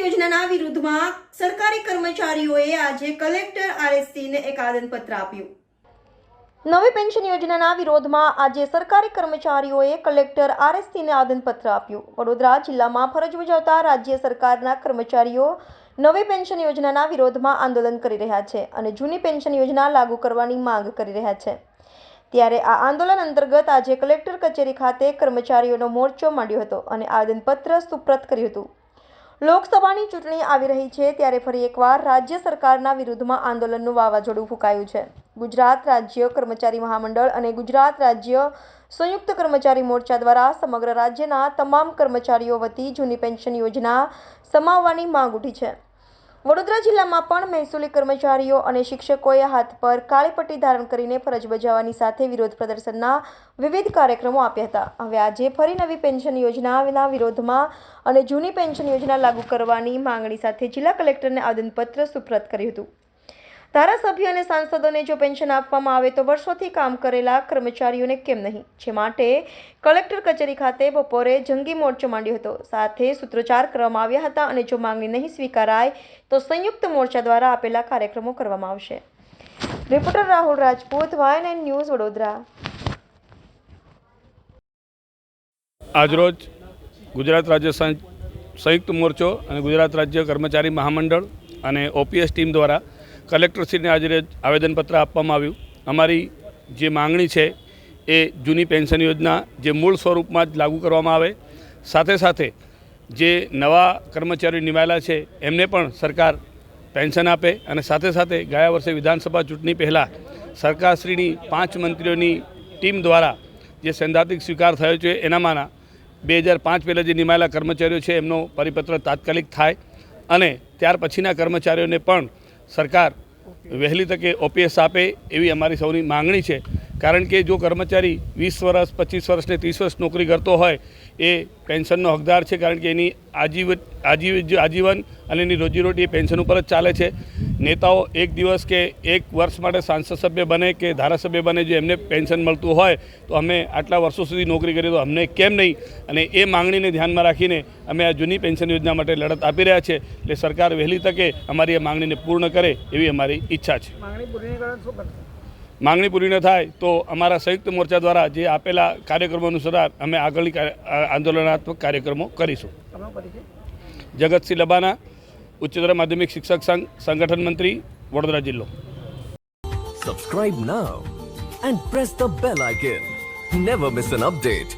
યોજનાના વિરુદ્ધમાં સરકારી કર્મચારીઓએ આજે કલેક્ટર આરએસસીને એક આવેદનપત્ર આપ્યું। નવી પેન્શન યોજનાના વિરોધમાં આજે સરકારી કર્મચારીઓએ કલેક્ટર આરએસસીને આવેદનપત્ર આપ્યું। વડોદરા જિલ્લામાં ફરજ બજાવતા રાજ્ય સરકારના કર્મચારીઓ નવી પેન્શન યોજનાના વિરોધમાં આંદોલન કરી રહ્યા છે અને જૂની પેન્શન યોજના લાગુ કરવાની માંગ કરી રહ્યા છે। ત્યારે આ આંદોલન અંતર્ગત આજે કલેક્ટર કચેરી ખાતે કર્મચારીઓનો મોરચો માંડ્યો હતો અને આવેદનપત્ર સુપ્રત કર્યું હતું। લોકસભાની ચૂંટણી આવી રહી છે ત્યારે ફરી એકવાર રાજ્ય સરકારના વિરુદ્ધમાં આંદોલનનું વાવાઝોડું ફૂંકાયું છે। ગુજરાત રાજ્ય કર્મચારી મહામંડળ અને ગુજરાત રાજ્ય સંયુક્ત કર્મચારી મોરચા દ્વારા સમગ્ર રાજ્યના તમામ કર્મચારીઓ વતી જૂની પેન્શન યોજના સમાવવાની માંગ ઉઠી છે। વડોદરા જિલ્લામાં પણ મહેસૂલી કર્મચારીઓ અને શિક્ષકોએ હાથ પર કાળી પટ્ટી ધારણ કરીને ફરજ બજાવવાની સાથે વિરોધ પ્રદર્શનના વિવિધ કાર્યક્રમો આપ્યા હતા। હવે આજે ફરી નવી પેન્શન યોજનાના વિરોધમાં અને જૂની પેન્શન યોજના લાગુ કરવાની માંગણી સાથે જિલ્લા કલેક્ટરને આવેદનપત્ર સુપ્રત કર્યું હતું। ધારાસભ્યો અને સાંસદોને જો પેન્શન આપવામાં આવે તો વર્ષોથી કામ કરેલા કર્મચારીઓને કેમ નહીં, જે માટે કલેક્ટર કચેરી ખાતે બપોરે જંગી મોરચો માંડ્યો હતો। સાથે સૂત્રોચ્ચાર કરવામાં આવ્યા હતા અને જો માંગણી નહીં સ્વીકારાય તો સંયુક્ત મોરચા દ્વારા આપેલા કાર્યક્રમો કરવામાં આવશે। Reporter Rahul Rajput, YNN news, Vadodara. આજરોજ ગુજરાત રાજ્ય સંયુક્ત મોરચો અને ગુજરાત રાજ્ય કર્મચારી મહામંડળ અને ઓપીએસ ટીમ દ્વારા કલેક્ટરશ્રીને આજે આવેદનપત્ર આપવામાં આવ્યું। અમારી જે માંગણી છે એ જૂની પેન્શન યોજના જે મૂળ સ્વરૂપમાં જ લાગુ કરવામાં આવે, સાથે સાથે જે નવા કર્મચારીઓ નિમાયેલા છે એમને પણ સરકાર પેન્શન આપે અને સાથે સાથે ગયા વર્ષે વિધાનસભા ચૂંટણી પહેલાં સરકારશ્રીની 5 મંત્રીઓની ટીમ દ્વારા જે સૈદ્ધાંતિક સ્વીકાર થયો છે એનામાંના 2005 પહેલાં જે નિમાયેલા કર્મચારીઓ છે એમનો પરિપત્ર તાત્કાલિક થાય અને ત્યાર પછીના કર્મચારીઓને પણ સરકાર વહેલી તકે ઓપીએસ આપે એવી અમારી સૌની માંગણી છે। કારણ કે જો કર્મચારી 20 વર્ષ, 25 વર્ષ ને 30 વર્ષ નોકરી કરતો હોય એ પેન્શનનો હકદાર છે, કારણ કે એની આજીવન અને એની રોજીરોટી પેન્શન ઉપર જ ચાલે છે। નેતાઓ એક દિવસ કે એક વર્ષ માટે સાંસદ સભ્ય બને કે ધારાસભ્ય બને, જો એમને પેન્શન મળતું હોય તો અમે આટલા વર્ષો સુધી નોકરી કરી તો અમને કેમ નહીં, અને એ માંગણીને ધ્યાનમાં રાખીને અમે આ જૂની પેન્શન યોજના માટે લડત આપી રહ્યા છે। એટલે સરકાર વહેલી તકે અમારી આ માંગણીને પૂર્ણ કરે એવી અમારી ઈચ્છા છે। માંગણી પૂરી ન થાય તો અમારા સંયુક્ત મોરચા દ્વારા જે આપેલા કાર્યક્રમો અનુસાર અમે આગળની આંદોલનાત્મક કાર્યક્રમો કરીશું। જગતસિંહ લબાના, ઉચ્ચતર માધ્યમિક શિક્ષક સંઘ સંગઠન મંત્રી, વડોદરા જિલ્લો। Subscribe now and press the bell icon. Never miss an update.